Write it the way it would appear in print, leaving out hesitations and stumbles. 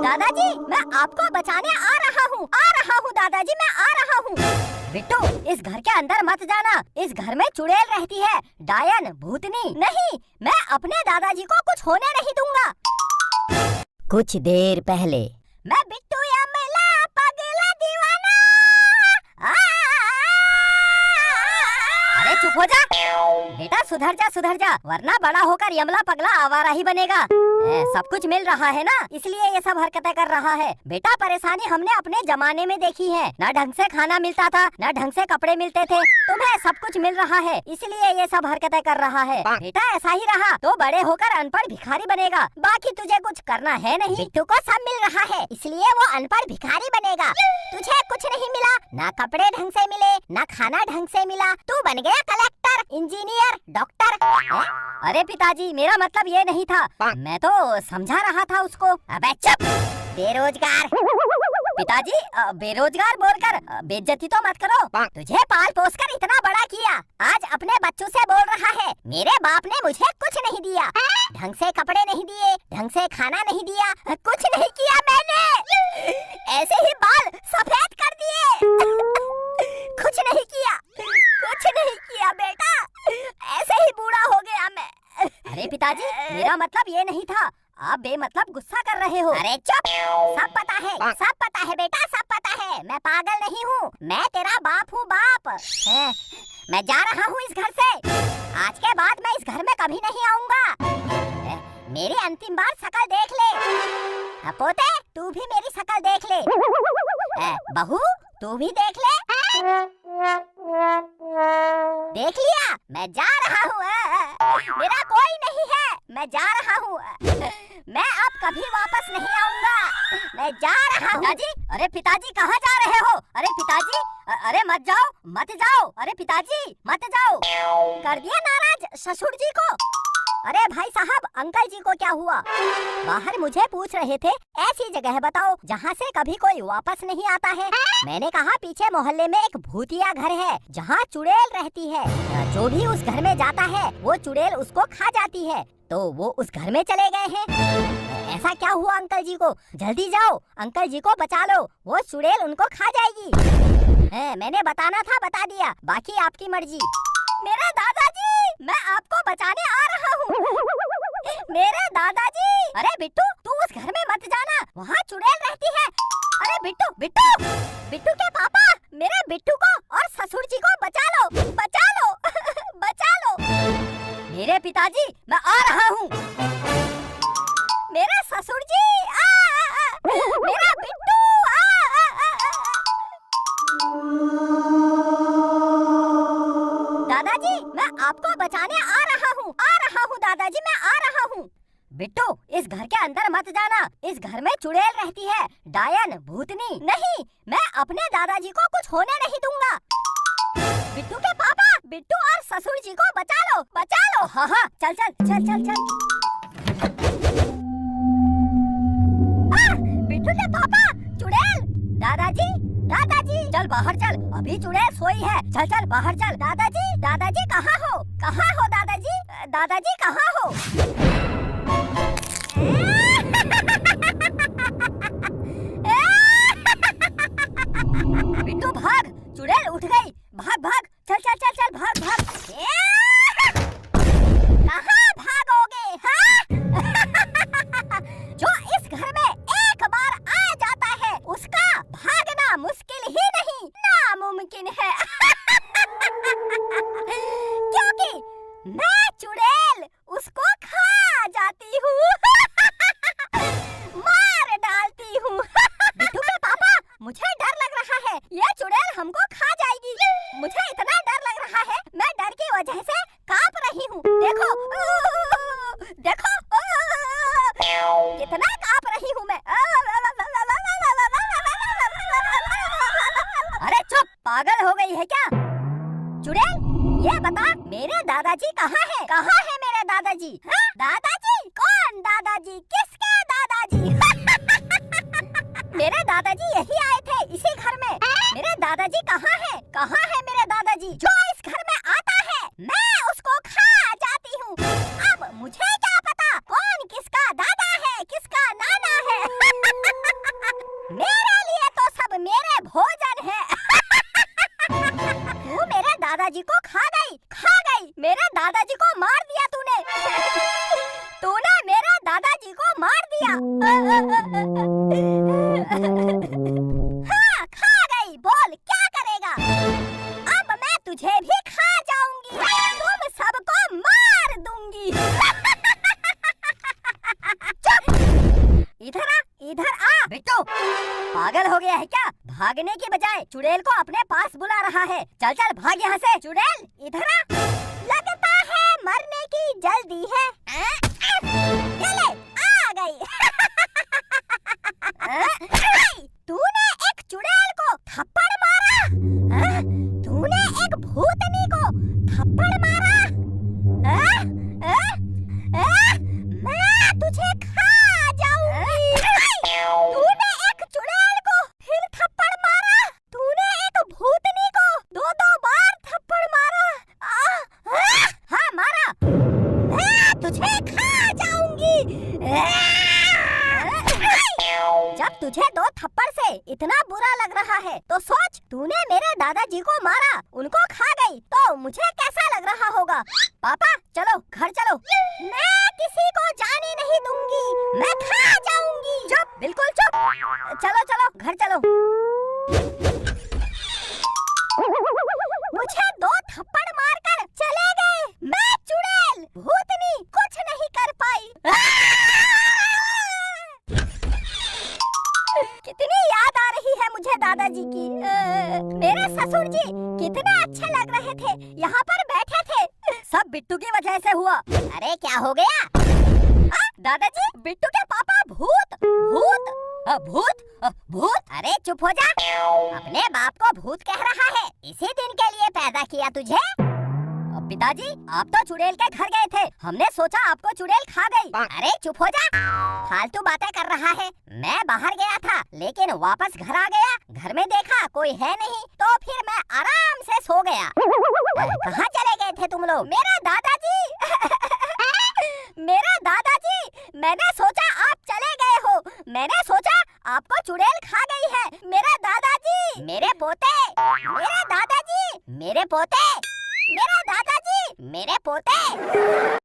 दादाजी, मैं आपको बचाने आ रहा हूँ दादाजी, मैं आ रहा हूँ। बिट्टू, इस घर के अंदर मत जाना, इस घर में चुड़ैल रहती है, डायन, भूतनी। नहीं, मैं अपने दादाजी को कुछ होने नहीं दूंगा। कुछ देर पहले। मैं बिट्टू यमला पगला दीवाना। अरे चुप हो जा बेटा, सुधर जा वरना बड़ा होकर यमला पगला आवारा ही बनेगा। सब कुछ मिल रहा है ना, इसलिए ये सब हरकतें कर रहा है। बेटा, परेशानी हमने अपने जमाने में देखी है, ना ढंग से खाना मिलता था, ना ढंग से कपड़े मिलते थे। तुम्हें सब कुछ मिल रहा है, इसलिए ये सब हरकतें कर रहा है। बेटा, ऐसा ही रहा तो बड़े होकर अनपढ़ भिखारी बनेगा, बाकी तुझे कुछ करना है नहीं। बिट्टू को सब मिल रहा है, इसलिए वो अनपढ़ भिखारी बनेगा। तुझे कुछ नहीं मिला, ना कपड़े ढंग से मिले, ना खाना ढंग से मिला, तू बन गया कलेक्टर, इंजीनियर, डॉक्टर। अरे पिताजी, मेरा मतलब ये नहीं था, मैं तो समझा रहा था उसको। अबे चुप, बेरोजगार। पिताजी, बेरोजगार बोलकर बेइज्जती तो मत करो। तुझे पाल पोस कर इतना बड़ा किया, आज अपने बच्चों से बोल रहा है मेरे बाप ने मुझे कुछ नहीं दिया, ढंग से कपड़े नहीं दिए, ढंग से खाना नहीं दिया, कुछ नहीं किया मैंने, ऐसे ही बाल सफेद कर दिए। कुछ नहीं किया बेटा, ऐसे ही बूढ़ा हो गया मैं। अरे पिताजी, मेरा मतलब ये नहीं था, आप बेमतलब गुस्सा कर रहे हो। अरे चुप, सब पता है बेटा, सब पता है। मैं पागल नहीं हूँ, मैं तेरा बाप हूँ, बाप। मैं जा रहा हूँ इस घर से, आज के बाद मैं इस घर में कभी नहीं आऊँगा। मेरी अंतिम बार शकल देख ले। पोते, तू भी मेरी शकल देख ले। बहू, तू भी देख ले। देख लिया, मैं जा रहा हूँ। मेरा कोई नहीं है, मैं जा रहा हूँ। मैं अब कभी वापस नहीं आऊंगा, मैं जा रहा हूँ। अरे पिताजी, कहाँ जा रहे हो? अरे पिताजी, अरे मत जाओ। अरे पिताजी, मत जाओ। कर दिया नाराज ससुर जी को। अरे भाई साहब, अंकल जी को क्या हुआ? बाहर मुझे पूछ रहे थे, ऐसी जगह बताओ जहाँ से कभी कोई वापस नहीं आता है। मैंने कहा पीछे मोहल्ले में एक भूतिया घर है जहाँ चुड़ैल रहती है, जो भी उस घर में जाता है वो चुड़ैल उसको खा जाती है, तो वो उस घर में चले गए हैं। ऐसा क्या हुआ अंकल जी को? जल्दी जाओ, अंकल जी को बचा लो, वो चुड़ैल उनको खा जाएगी। मैंने बताना था, बता दिया, बाकी आपकी मर्जी। मेरा दादाजी, मैं आपको बचाने आ रहा हूँ। मेरे दादाजी। अरे बिट्टू, तू उस घर में मत जाना, वहाँ चुड़ैल रहती है। अरे बिट्टू के पापा, मेरे बिट्टू को और ससुर जी को बचा लो। बचा लो। मेरे पिताजी, मैं आ रहा हूँ। मेरा ससुर जी, मेरा बिट्टू, दादाजी, मैं आपको बचाने आ रहा हूँ दादाजी, मैं आ रहा हूँ। बिट्टू, इस घर के अंदर मत जाना, इस घर में चुड़ैल रहती है, डायन, भूतनी। नहीं, मैं अपने दादाजी को कुछ होने नहीं दूंगा। बिट्टू के पापा, बिट्टू और ससुर जी को बचा लो। हाँ, चल। बिट्टू के पापा, चुड़ैल। दादाजी, चल बाहर चल, अभी चुड़ैल सोई है। चल बाहर चल। दादाजी कहाँ हो दादाजी कहाँ हो? बिट्टू भाग, चुड़ैल उठ गई, भाग, चल, भाग। कहाँ भागोगे, हाँ? जो इस घर में एक बार आ जाता है, उसका भागना मुश्किल ही नहीं, नामुमकिन है। क्योंकि मैं चुड़ैल उसको खा जाती हूँ। मार डालती हूँ। बिट्टू के पापा, मुझे डर लग रहा है, ये चुड़ैल हमको खा जाएगी। मुझे इतना डर लग रहा है, मैं डर की वजह से कांप रही हूँ। देखो, कितना कांप रही हूँ मैं। अरे चुप, पागल हो गई है क्या? चुड़ैल, ये बता, मेरे दादाजी कहाँ है मेरे दादाजी? हाँ? दादाजी? कौन दादाजी? किसके दादाजी? मेरे दादाजी यही आए थे, इसी घर में। मेरे दादाजी कहाँ है मेरे दादाजी? जो इस घर में आता है, मैं उसको खा जाती हूँ। अब मुझे क्या पता कौन गया। हाँ, खा गई। बोल क्या करेगा? अब मैं तुझे भी खा जाऊंगी, तुम सबको मार दूंगी। चुप! इधर आ बिट्टू, पागल हो गया है क्या? भागने की बजाय चुड़ैल को अपने पास बुला रहा है। चल चल भाग यहाँ से। चुड़ैल इधर आ। लगता है मरने की जल्दी है। ये ले, आ गई। तूने एक चुड़ैल को थप्पड़ मारा? तूने एक भूतनी को थप्पड़ मारा? मैं तुझे खा जाऊंगी। तूने एक चुड़ैल को फिर थप्पड़ मारा? तूने एक भूतनी को दो बार थप्पड़ मारा? हाँ मारा। मैं तुझे खा जाऊंगी। जब तुझे 2 थप्पड़ से इतना बुरा लग रहा है तो सोच, तूने मेरे दादाजी को मारा, उनको खा गई, तो मुझे कैसा लग रहा होगा? पापा चलो घर चलो। मैं किसी को जाने नहीं दूंगी, मैं खा जाऊंगी। चुप, बिल्कुल चुप। चलो चलो घर चलो। मुझे 2 थप्पड़ मारकर चले गए। मैं चुड़ैल भूतनी कुछ नहीं कर पाई। कितनी याद आ रही है मुझे दादाजी की। मेरे ससुर जी कितने अच्छे लग रहे थे, यहाँ पर बैठे थे। सब बिट्टू की वजह से हुआ। अरे क्या हो गया? दादाजी, बिट्टू के पापा भूत भूत भूत भूत। अरे चुप हो जा। अपने बाप को भूत कह रहा है? इसी दिन के लिए पैदा किया तुझे? पिताजी, आप तो चुड़ैल के घर गए थे, हमने सोचा आपको चुड़ैल खा गई। अरे चुप हो जा, फालतू बातें कर रहा है। मैं बाहर गया था लेकिन वापस घर आ गया, घर में देखा कोई है नहीं, तो फिर मैं आराम से सो गया। कहाँ चले गए थे तुम लोग? मेरा दादाजी मेरा दादाजी, मैंने सोचा आप चले गए हो, मैंने सोचा आपको चुड़ैल खा गई है। मेरा दादाजी, मेरे पोते, मेरे दादाजी, मेरे पोते, मेरा दादाजी, मेरे पोते।